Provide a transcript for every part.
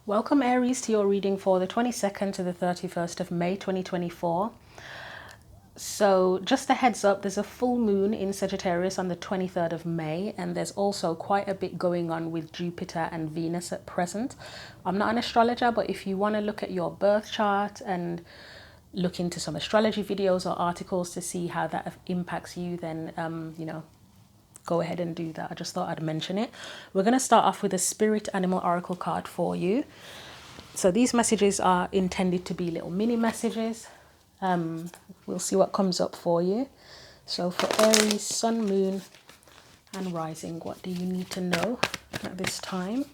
Welcome Aries to your reading for the 22nd to the 31st of May 2024. So just a heads up, there's a full moon in Sagittarius on the 23rd of May, and there's also quite a bit going on with Jupiter and Venus at present. I'm not an astrologer, but if you want to look at your birth chart and look into some astrology videos or articles to see how that impacts you, then go ahead and do that. I just thought I'd mention it. We're going to start off with a spirit animal oracle card for you. So these messages are intended to be little mini messages. We'll see what comes up for you. So for Aries, Sun, Moon and Rising, what do you need to know at this time?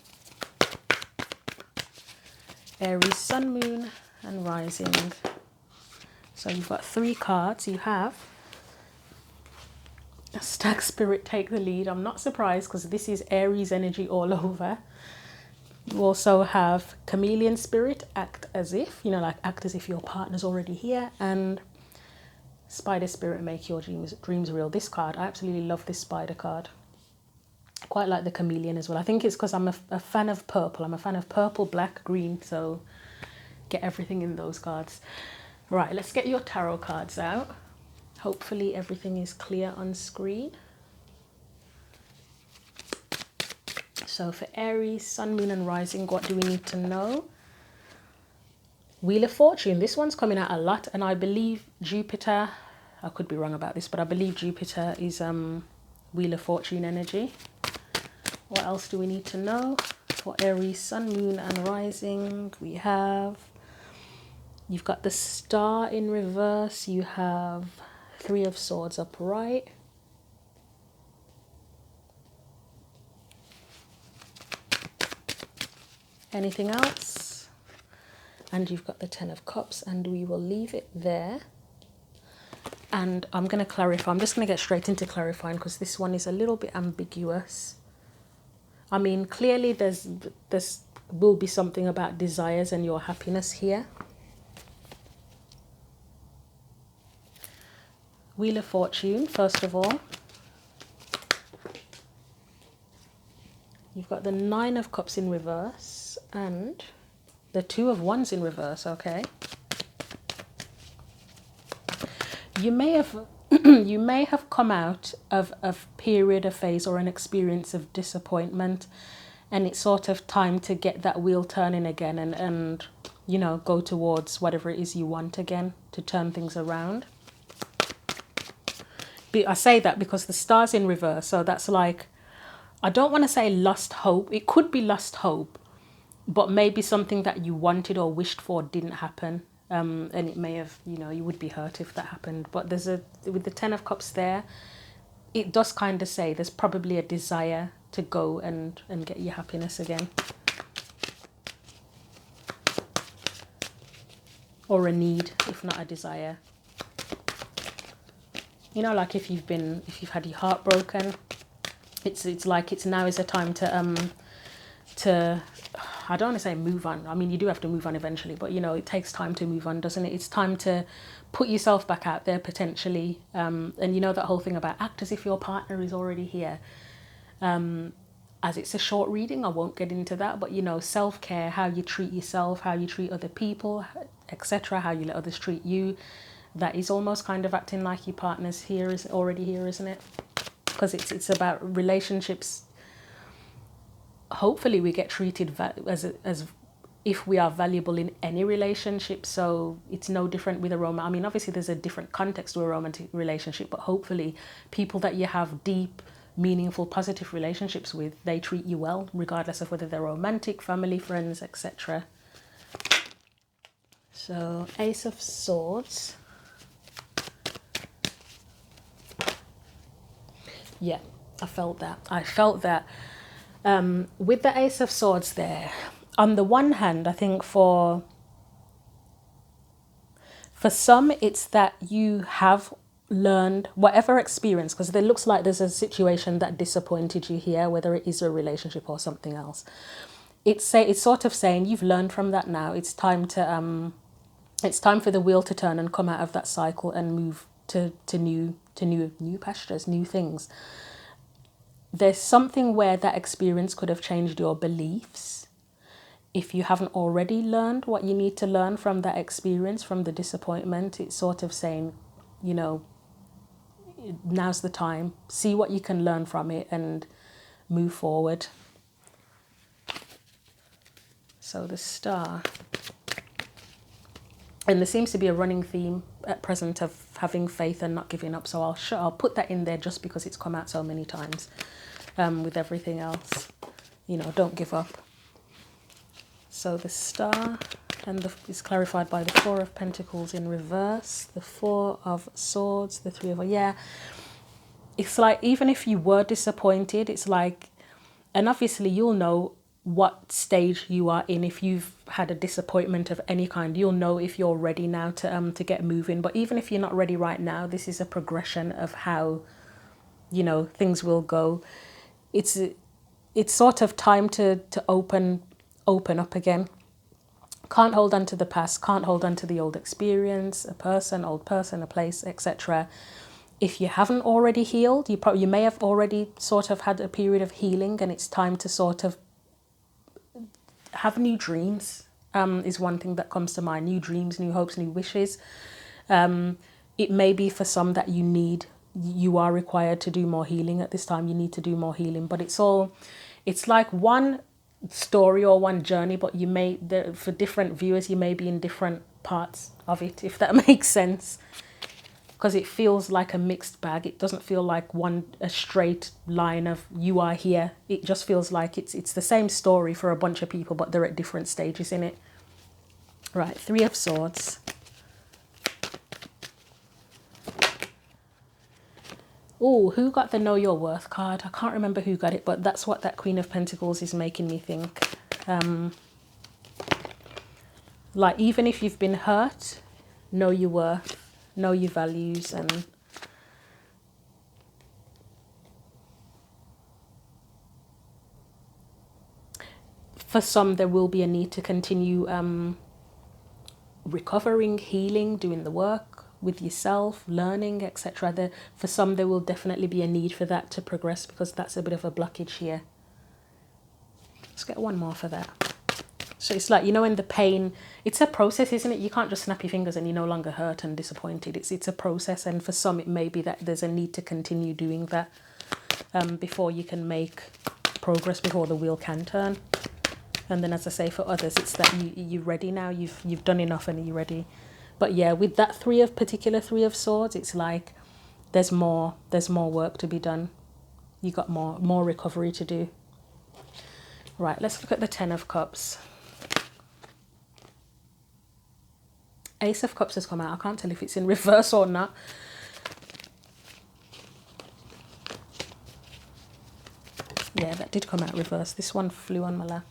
Aries, Sun, Moon and Rising. So you've got 3 cards. You have Stag Spirit, take the lead. I'm not surprised because this is Aries energy all over. You also have Chameleon Spirit, act as if, act as if your partner's already here. And Spider Spirit, make your dreams real. This card, I absolutely love this spider card. I quite like the chameleon as well. I think it's because I'm a fan of purple. I'm a fan of purple, black, green. So get everything in those cards. Right, let's get your tarot cards out. Hopefully everything is clear on screen. So for Aries, Sun, Moon and Rising, what do we need to know? Wheel of Fortune. This one's coming out a lot, and I believe Jupiter, I could be wrong about this, but I believe Jupiter is Wheel of Fortune energy. What else do we need to know? For Aries, Sun, Moon and Rising, you've got the Star in reverse, you have 3 of Swords upright. Anything else? And you've got the 10 of Cups, and we will leave it there. And I'm going to clarify. I'm just going to get straight into clarifying because this one is a little bit ambiguous. I mean, clearly there's will be something about desires and your happiness here. Wheel of Fortune, first of all. You've got the 9 of Cups in reverse and the 2 of Wands in reverse, okay? You may have come out of a period, a phase or an experience of disappointment, and it's sort of time to get that wheel turning again and go towards whatever it is you want again, to turn things around. I say that because the Star's in reverse, so that's like, I don't want to say lost hope. It could be lost hope, but maybe something that you wanted or wished for didn't happen. And it may have, you would be hurt if that happened. But with the 10 of Cups there, it does kind of say there's probably a desire to go and get your happiness again. Or a need, if not a desire. Like if you've had your heart broken, it's like now is a time to I don't want to say move on. I mean, you do have to move on eventually, but it takes time to move on, doesn't it? It's time to put yourself back out there potentially. And that whole thing about act as if your partner is already here. As it's a short reading, I won't get into that, but self-care, how you treat yourself, how you treat other people, etc., how you let others treat you. That is almost kind of acting like your partner's already here, isn't it? Because it's about relationships. Hopefully we get treated as if we are valuable in any relationship. So it's no different with a romantic. I mean, obviously there's a different context to a romantic relationship, but hopefully people that you have deep, meaningful, positive relationships with, they treat you well, regardless of whether they're romantic, family, friends, etc. So Ace of Swords. Yeah, I felt that. With the Ace of Swords there, on the one hand, I think for some, it's that you have learned whatever experience, because it looks like there's a situation that disappointed you here, whether it is a relationship or something else. It's sort of saying you've learned from that now. It's time for the wheel to turn and come out of that cycle and move to new pastures, new things. There's something where that experience could have changed your beliefs. if you haven't already learned what you need to learn from that experience, from the disappointment, it's sort of saying, you know, now's the time. See what you can learn from it and move forward. So the Star. And there seems to be a running theme at present of having faith and not giving up. So I'll put that in there just because it's come out so many times with everything else. You know, don't give up. So the Star, and is clarified by the Four of Pentacles in reverse, the Four of Swords, the Three of... Yeah, it's like, even if you were disappointed, it's like, and obviously you'll know what stage you are in. If you've had a disappointment of any kind, you'll know if you're ready now to get moving. But even if you're not ready right now, this is a progression of how, you know, things will go. It's sort of time to open up again. Can't hold on to the past, can't hold on to the old experience, a person, old person, a place, etc. If you haven't already healed, you may have already sort of had a period of healing, and it's time to sort of have new dreams, is one thing that comes to mind. New dreams, new hopes, new wishes. It may be for some that you are required to do more healing at this time. You need to do more healing, but it's like one story or one journey, but for different viewers, you may be in different parts of it, if that makes sense. Because it feels like a mixed bag. It doesn't feel like a straight line of you are here. It just feels like it's the same story for a bunch of people, but they're at different stages in it. Right, Three of Swords. Oh, who got the Know Your Worth card? I can't remember who got it, but that's what that Queen of Pentacles is making me think. Like, even if you've been hurt, know your worth. Know your values. And for some, there will be a need to continue recovering, healing, doing the work with yourself, learning, etc. For some, there will definitely be a need for that to progress, because that's a bit of a blockage here. Let's get one more for that. So it's like, you know, in the pain, it's a process, isn't it? You can't just snap your fingers and you're no longer hurt and disappointed. It's a process, and for some it may be that there's a need to continue doing that before you can make progress, before the wheel can turn. And then, as I say, for others, it's that you're ready now. You've done enough and you're ready. But yeah, with that Three of Swords, it's like there's more work to be done. You got more recovery to do. Right, let's look at the Ten of Cups. Ace of Cups has come out. I can't tell if it's in reverse or not. Yeah, that did come out reverse. This one flew on my lap.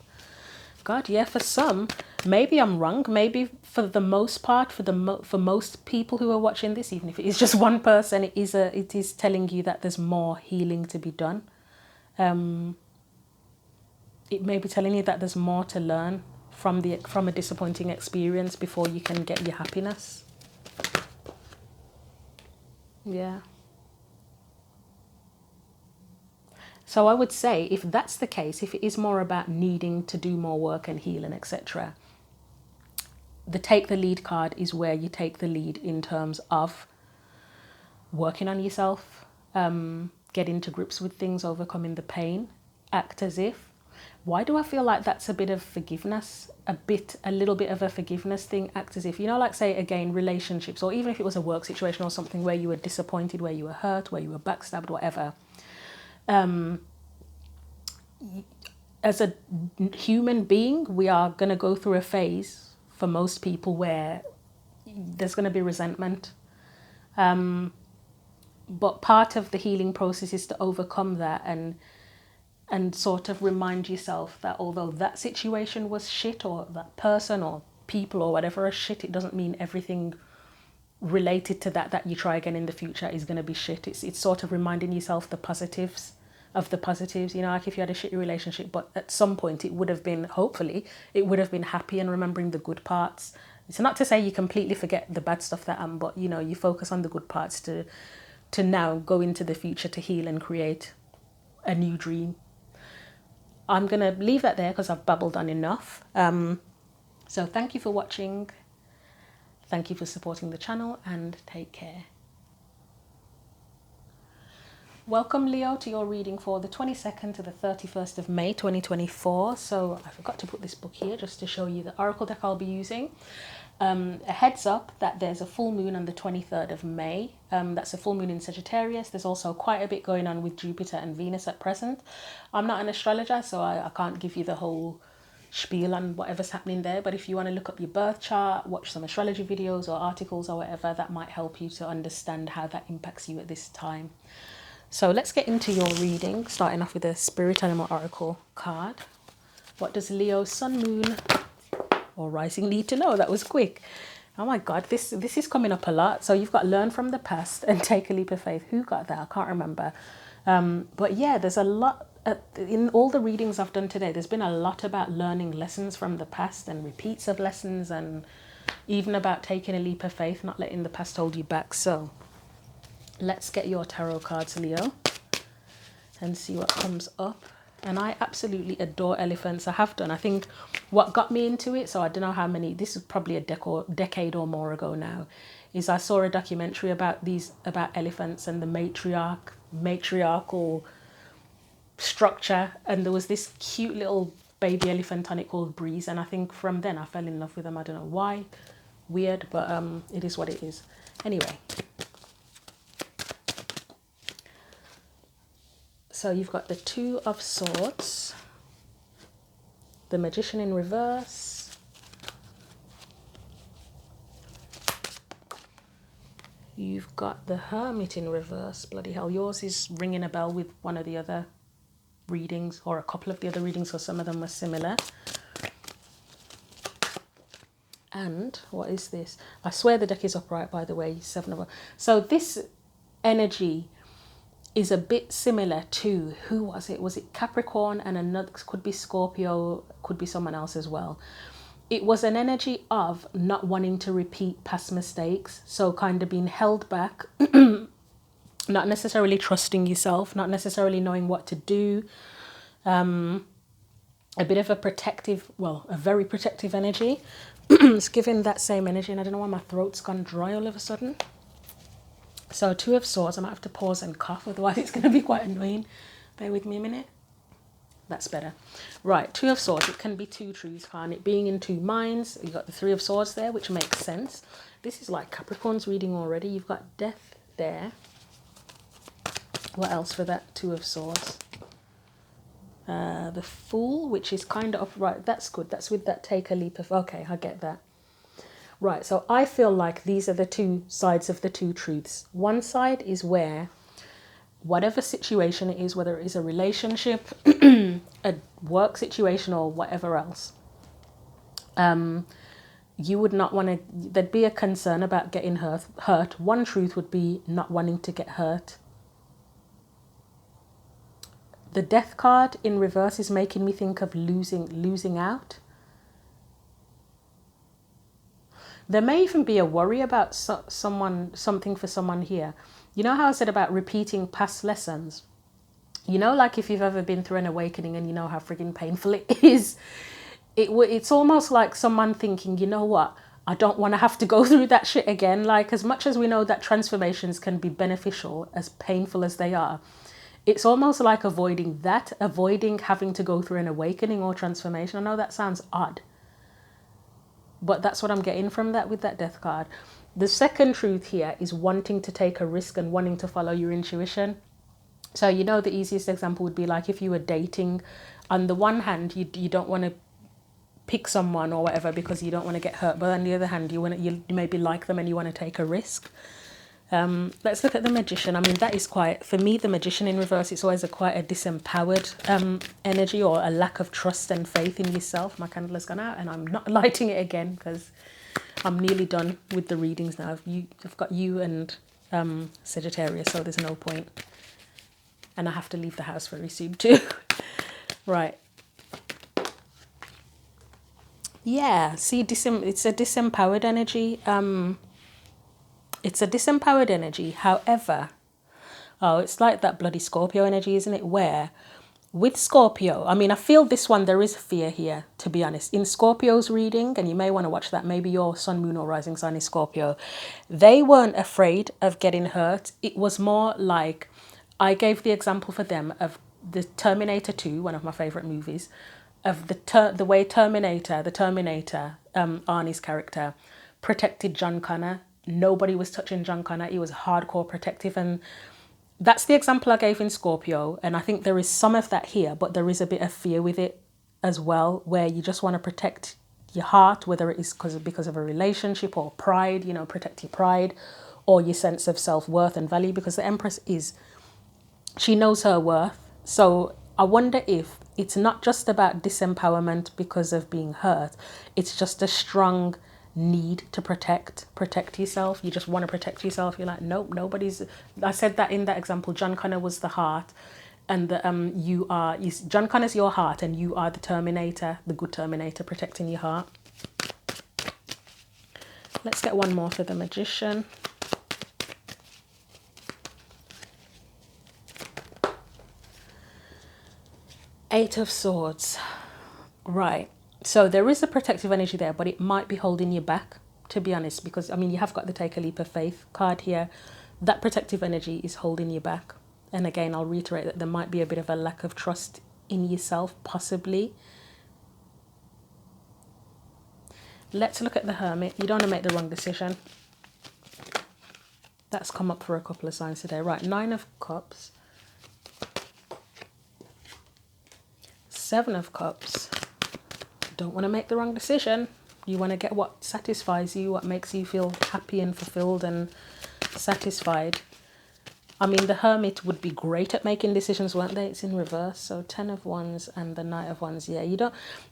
God, yeah, for some, maybe I'm wrong. Maybe for the most part, for most people who are watching this, even if it is just one person, it is telling you that there's more healing to be done. It may be telling you that there's more to learn from a disappointing experience before you can get your happiness. Yeah. So I would say, if that's the case, if it is more about needing to do more work and healing, etc., the Take the Lead card is where you take the lead in terms of working on yourself, getting to grips with things, overcoming the pain. Act as if. Why do I feel like that's a bit of forgiveness? A little bit of a forgiveness thing. Act as if, you know, like, say again, relationships, or even if it was a work situation or something where you were disappointed, where you were hurt, where you were backstabbed, whatever. As a human being, we are going to go through a phase for most people where there's going to be resentment. But part of the healing process is to overcome that and sort of remind yourself that although that situation was shit, or that person or people or whatever are shit, it doesn't mean everything related to that you try again in the future is going to be shit. It's sort of reminding yourself the positives, you know, like if you had a shitty relationship, but at some point it would have been, hopefully, it would have been happy, and remembering the good parts. It's not to say you completely forget the bad stuff but, you know, you focus on the good parts to now go into the future to heal and create a new dream. I'm going to leave that there because I've babbled on enough. So thank you for watching. Thank you for supporting the channel, and take care. Welcome, Leo, to your reading for the 22nd to the 31st of May 2024. So I forgot to put this book here just to show you the oracle deck I'll be using. A heads up that there's a full moon on the 23rd of May. That's a full moon in Sagittarius. There's also quite a bit going on with Jupiter and Venus at present. I'm not an astrologer, so I can't give you the whole spiel on whatever's happening there, but if you want to look up your birth chart, watch some astrology videos or articles or whatever, that might help you to understand how that impacts you at this time. So let's get into your reading, starting off with a Spirit Animal Oracle card. What does Leo, Sun, Moon or Rising need to know? That was quick. Oh my God, this is coming up a lot. So you've got learn from the past and take a leap of faith. Who got that? I can't remember. But yeah, there's a lot. In all the readings I've done today, there's been a lot about learning lessons from the past and repeats of lessons, and even about taking a leap of faith, not letting the past hold you back. So let's get your tarot cards, Leo, and see what comes up. And I absolutely adore elephants. I have done. I think what got me into it, so I don't know how many, this is probably a decade or more ago now, is I saw a documentary about elephants and the matriarchal structure, and there was this cute little baby elephant on it called Breeze, and I think from then I fell in love with them. I don't know why. Weird, but it is what it is. Anyway, so you've got the Two of Swords, the Magician in reverse, you've got the Hermit in reverse. Bloody hell, yours is ringing a bell with one of the other readings, or a couple of the other readings, so some of them were similar. And what is this? I swear the deck is upright, by the way. Seven of them. So this energy is a bit similar to, who was it? Was it Capricorn and another? Could be Scorpio, could be someone else as well. It was an energy of not wanting to repeat past mistakes, so kind of being held back, not necessarily trusting yourself, not necessarily knowing what to do. A bit of a protective, well, a very protective energy. It's giving that same energy, and I don't know why my throat's gone dry all of a sudden. So Two of Swords, I might have to pause and cough, otherwise it's going to be quite annoying. Bear with me a minute. That's better. Right, Two of Swords, it can be two truths, can't it? Being in two minds. You've got the Three of Swords there, which makes sense. This is like Capricorn's reading already. You've got Death there. What else for that Two of Swords? The Fool, which is kind of upright. That's good. That's with that take a leap of... Okay, I get that. Right, so I feel like these are the two sides of the two truths. One side is where whatever situation it is, whether it is a relationship, a work situation, or whatever else, you would not want to, there'd be a concern about getting hurt. One truth would be not wanting to get hurt. The Death card in reverse is making me think of losing out. There may even be a worry about something for someone here. You know how I said about repeating past lessons? You know, like if you've ever been through an awakening and you know how frigging painful it is. It's almost like someone thinking, you know what? I don't want to have to go through that shit again. Like, as much as we know that transformations can be beneficial, as painful as they are, it's almost like avoiding having to go through an awakening or transformation. I know that sounds odd, but that's what I'm getting from that with that Death card. The second truth here is wanting to take a risk and wanting to follow your intuition. So, you know, the easiest example would be like if you were dating. On the one hand, you don't want to pick someone or whatever because you don't want to get hurt. But on the other hand, you maybe like them and you want to take a risk. Let's look at the Magician. I mean, that is quite, for me, the Magician in reverse, it's always quite a disempowered energy, or a lack of trust and faith in yourself. My candle has gone out and I'm not lighting it again because I'm nearly done with the readings now. I've got you and Sagittarius, so there's no point. And I have to leave the house very soon too. Right. Yeah, see, it's a disempowered energy. It's a disempowered energy. However, it's like that bloody Scorpio energy, isn't it? Where With Scorpio, I mean, I feel this one, there is fear here, to be honest. In Scorpio's reading, and you may want to watch that, maybe your sun, moon, or rising sign is Scorpio, they weren't afraid of getting hurt. It was more like, I gave the example for them of the Terminator 2, one of my favorite movies, of the way the Terminator, Arnie's character, protected John Connor. Nobody was touching John Connor. He was hardcore protective, and that's the example I gave in Scorpio. And I think there is some of that here, but there is a bit of fear with it as well, where you just want to protect your heart, whether it is because of a relationship or pride, you know, protect your pride or your sense of self-worth and value, because the Empress she knows her worth. So I wonder if it's not just about disempowerment because of being hurt. It's just a strong need to protect yourself. You just want to protect yourself. You're like, nope, nobody's. I said that in that example. John Connor was the heart, and John Connor's your heart, and you are the Terminator, the good Terminator, protecting your heart. Let's get one more for the Magician. Eight of Swords. Right. So there is a protective energy there, but it might be holding you back, to be honest, because, I mean, you have got the Take a Leap of Faith card here. That protective energy is holding you back. And again, I'll reiterate that there might be a bit of a lack of trust in yourself, possibly. Let's look at the Hermit. You don't want to make the wrong decision. That's come up for a couple of signs today. Right, Nine of Cups. Seven of Cups. Don't want to make the wrong decision. You want to get what satisfies you, what makes you feel happy and fulfilled and satisfied. I mean, the Hermit would be great at making decisions, weren't they? It's in reverse. So 10 of Wands and the Knight of Wands. Yeah,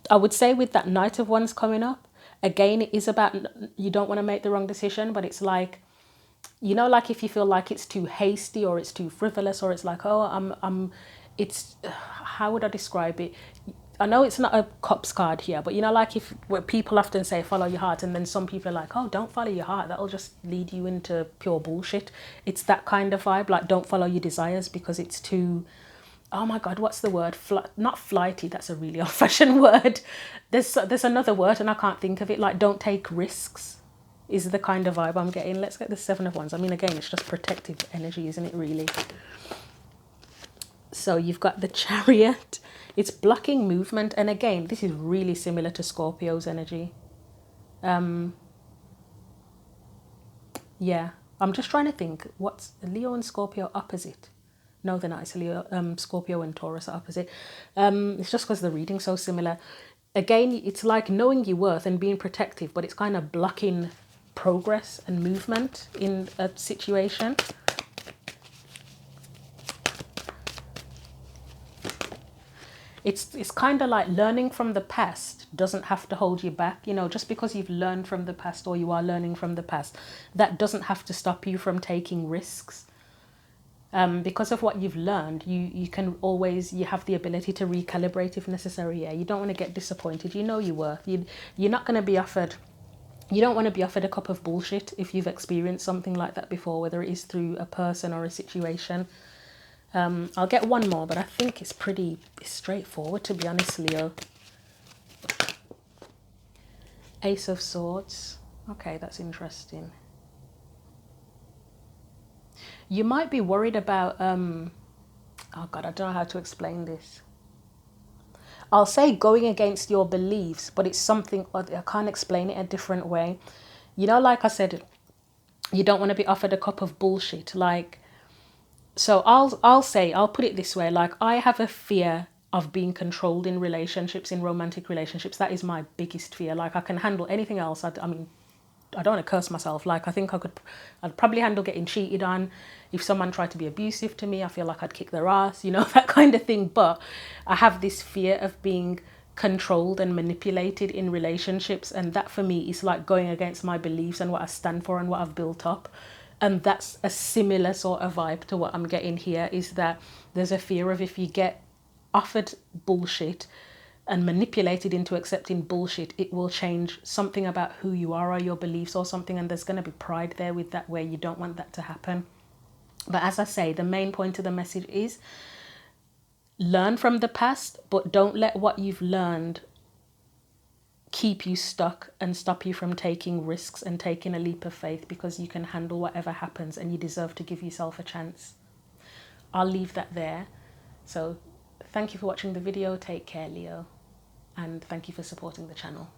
I would say with that Knight of Wands coming up, again, it is about, you don't want to make the wrong decision, but it's like, you know, like if you feel like it's too hasty or it's too frivolous, or it's like, oh, how would I describe it? I know it's not a Cups card here, but you know, like where people often say follow your heart, and then some people are like, oh, don't follow your heart, that'll just lead you into pure bullshit. It's that kind of vibe, like don't follow your desires because it's too, oh my god, what's the word? Not flighty, that's a really old-fashioned word. There's another word and I can't think of it. Like don't take risks is the kind of vibe I'm getting. Let's get the Seven of Wands. I mean, again, it's just protective energy, isn't it, really? So you've got the Chariot. It's blocking movement. And again, this is really similar to Scorpio's energy. Yeah, I'm just trying to think. What's Leo and Scorpio opposite? No, they're not. It's Leo, Scorpio and Taurus are opposite. It's just because the reading's so similar. Again, it's like knowing your worth and being protective, but it's kind of blocking progress and movement in a situation. It's kind of like learning from the past doesn't have to hold you back. You know, just because you've learned from the past or you are learning from the past, that doesn't have to stop you from taking risks. Because of what you've learned, you can always, you have the ability to recalibrate if necessary. Yeah, you don't want to get disappointed. You know your worth. You're not going to be offered, you don't want to be offered a cup of bullshit if you've experienced something like that before, whether it is through a person or a situation. I'll get one more, but I think it's pretty straightforward, to be honest, Leo. Ace of Swords. Okay, that's interesting. You might be worried about, oh God, I don't know how to explain this. I'll say going against your beliefs, but it's something, I can't explain it a different way. You know, like I said, you don't want to be offered a cup of bullshit. Like, so I'll put it this way. Like, I have a fear of being controlled in relationships, in romantic relationships. That is my biggest fear. Like, I can handle anything else. I mean, I don't want to curse myself. Like, I think I'd probably handle getting cheated on. If someone tried to be abusive to me, I feel like I'd kick their ass, you know, that kind of thing. But I have this fear of being controlled and manipulated in relationships. And that for me is like going against my beliefs and what I stand for and what I've built up. And that's a similar sort of vibe to what I'm getting here, is that there's a fear of if you get offered bullshit and manipulated into accepting bullshit, it will change something about who you are or your beliefs or something, and there's going to be pride there with that, where you don't want that to happen. But as I say, the main point of the message is learn from the past, but don't let what you've learned keep you stuck and stop you from taking risks and taking a leap of faith, because you can handle whatever happens and you deserve to give yourself a chance. I'll leave that there. So thank you for watching the video. Take care, Leo, and thank you for supporting the channel.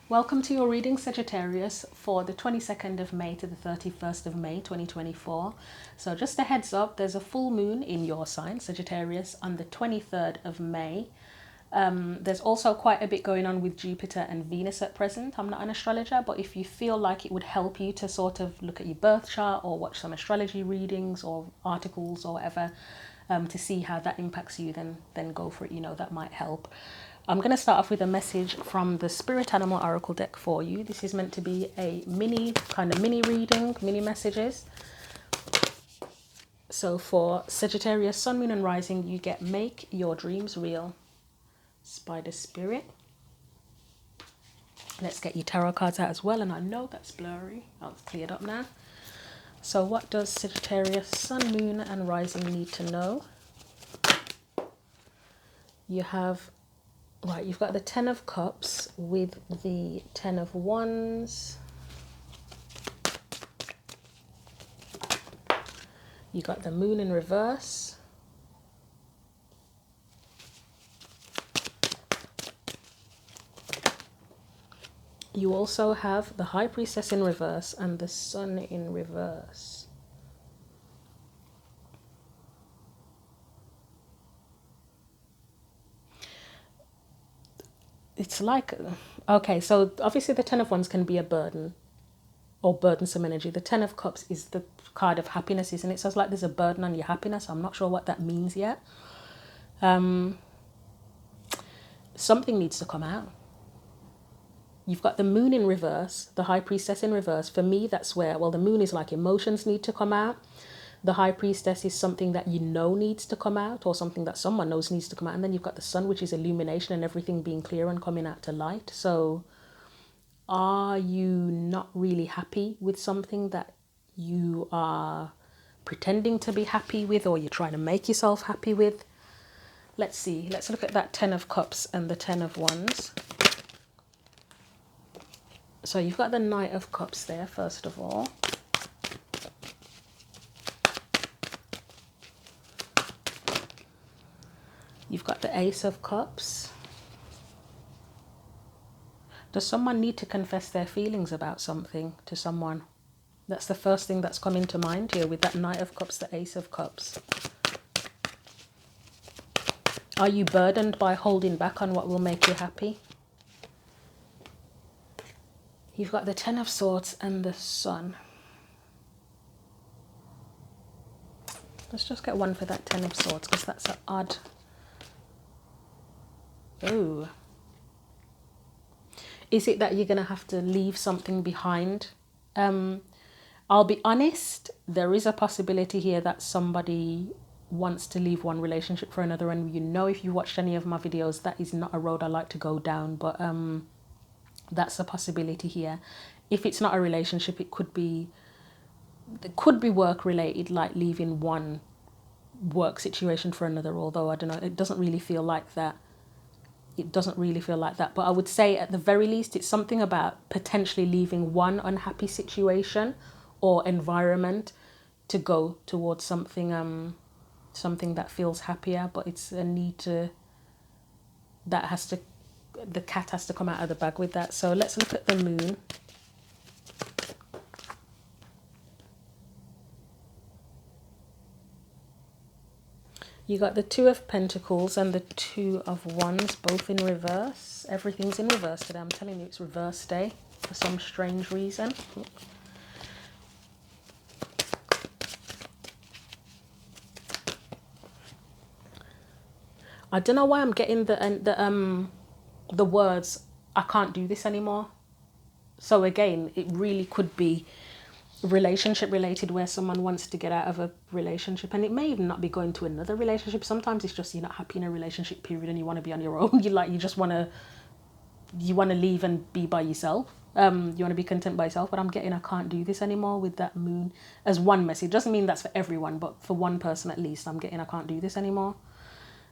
Welcome to your reading, Sagittarius, for the 22nd of May to the 31st of May 2024. So just a heads up, there's a full moon in your sign, Sagittarius, on the 23rd of May. There's also quite a bit going on with Jupiter and Venus at present. I'm not an astrologer, but if you feel like it would help you to sort of look at your birth chart or watch some astrology readings or articles or whatever, to see how that impacts you, then go for it. You know, that might help. I'm going to start off with a message from the Spirit Animal Oracle deck for you. This is meant to be a mini reading, mini messages. So for Sagittarius, Sun, Moon and Rising, you get Make Your Dreams Real, Spider Spirit. Let's get your tarot cards out as well, and I know that's blurry. Oh, it's cleared up now. So what does Sagittarius, Sun, Moon and Rising need to know? You have, right, you've got the Ten of Cups with the Ten of Wands. You got the Moon in reverse. You also have the High Priestess in reverse and the Sun in reverse. It's like, okay, so obviously the Ten of Wands can be a burden or burdensome energy. The Ten of Cups is the card of happiness, isn't it? So it's like there's a burden on your happiness. I'm not sure what that means yet. Something needs to come out. You've got the Moon in reverse, the High Priestess in reverse. For me, that's where, well, the Moon is like emotions need to come out. The High Priestess is something that you know needs to come out, or something that someone knows needs to come out. And then you've got the Sun, which is illumination and everything being clear and coming out to light. So are you not really happy with something that you are pretending to be happy with, or you're trying to make yourself happy with? Let's see. Let's look at that Ten of Cups and the Ten of Wands. So you've got the Knight of Cups there, first of all. You've got the Ace of Cups. Does someone need to confess their feelings about something to someone? That's the first thing that's come into mind here with that Knight of Cups, the Ace of Cups. Are you burdened by holding back on what will make you happy? You've got the Ten of Swords and the Sun. Let's just get one for that Ten of Swords, because that's an odd... Oh. Is it that you're going to have to leave something behind? I'll be honest, there is a possibility here that somebody wants to leave one relationship for another, and you know, if you watched any of my videos, that is not a road I like to go down, but that's a possibility here. If it's not a relationship, it could be work related, like leaving one work situation for another, although I don't know, it doesn't really feel like that. It doesn't really feel like that, but I would say at the very least it's something about potentially leaving one unhappy situation or environment to go towards something something that feels happier. But it's a need to, that has to, the cat has to come out of the bag with that. So let's look at the Moon. You got the Two of Pentacles and the Two of Wands, both in reverse. Everything's in reverse today. I'm telling you, it's reverse day for some strange reason. I don't know why I'm getting the words, I can't do this anymore. So again, it really could be relationship related, where someone wants to get out of a relationship, and it may even not be going to another relationship. Sometimes it's just you're not happy in a relationship period and you want to be on your own. You just want to leave and be by yourself. You want to be content by yourself, but I'm getting I can't do this anymore with that moon as one message. Doesn't mean that's for everyone, but for one person at least, I'm getting I can't do this anymore.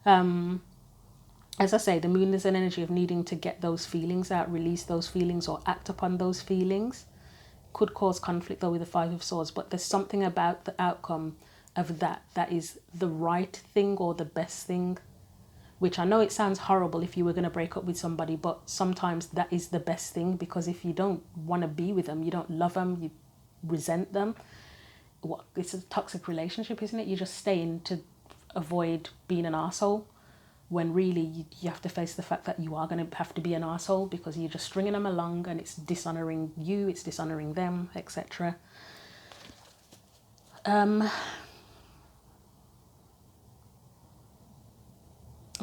As I say, the moon is an energy of needing to get those feelings out, release those feelings, or act upon those feelings. Could cause conflict though with the Five of Swords, but there's something about the outcome of that is the right thing or the best thing, which I know it sounds horrible if you were going to break up with somebody, but sometimes that is the best thing, because if you don't want to be with them, you don't love them, you resent them, it's a toxic relationship, isn't it? You just stay in to avoid being an arsehole, when really you have to face the fact that you are going to have to be an arsehole, because you're just stringing them along and it's dishonoring you, it's dishonoring them, etc.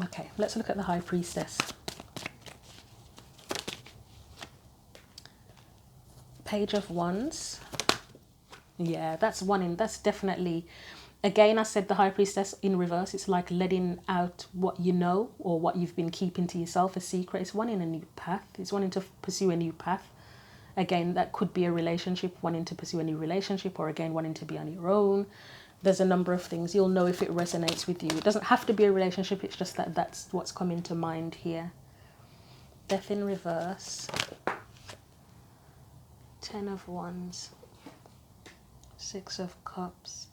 Okay, let's look at the High Priestess. Page of Wands. Yeah, that's definitely, again, I said the High Priestess in reverse. It's like letting out what you know or what you've been keeping to yourself, a secret. It's wanting a new path. It's wanting to pursue a new path. Again, that could be a relationship, wanting to pursue a new relationship, or again, wanting to be on your own. There's a number of things. You'll know if it resonates with you. It doesn't have to be a relationship. It's just that that's what's coming to mind here. Death in reverse. 10 of Wands. 6 of Cups.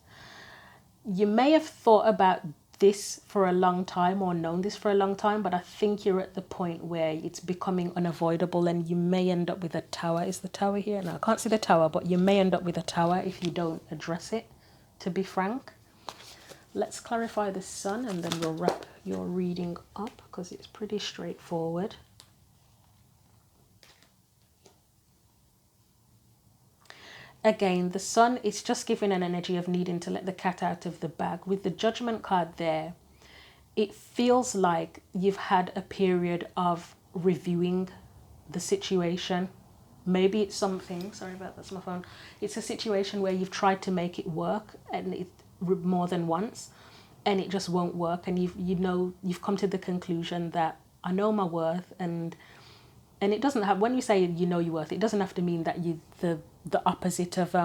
You may have thought about this for a long time or known this for a long time, but I think you're at the point where it's becoming unavoidable and you may end up with a tower. Is the tower here? No, I can't see the tower, but you may end up with a tower if you don't address it, to be frank. Let's clarify the Sun and then we'll wrap your reading up because it's pretty straightforward. Again, the Sun is just giving an energy of needing to let the cat out of the bag. With the Judgment card there, it feels like you've had a period of reviewing the situation. Maybe it's something, sorry about that's my phone. It's a situation where you've tried to make it work and it more than once and it just won't work. And you've come to the conclusion that I know my worth, and it doesn't have, when you say you know your worth, it doesn't have to mean that you the opposite of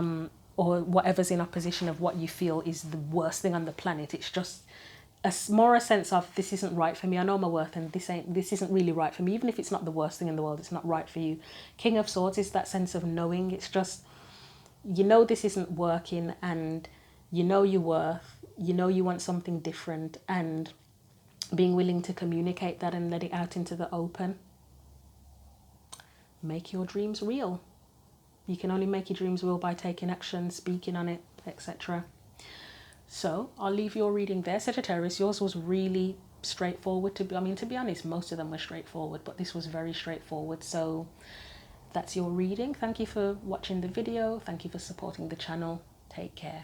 or whatever's in opposition of what you feel is the worst thing on the planet. It's just more a sense of, this isn't right for me. I know my worth, and this isn't really right for me. Even if it's not the worst thing in the world, it's not right for you. King of Swords is that sense of knowing. It's just, you know, this isn't working, and you know your worth. You know you want something different, and being willing to communicate that and let it out into the open. Make your dreams real. You can only make your dreams real by taking action, speaking on it, etc. So I'll leave your reading there, Sagittarius. Yours was really straightforward. To be honest, most of them were straightforward, but this was very straightforward. So that's your reading. Thank you for watching the video. Thank you for supporting the channel. Take care.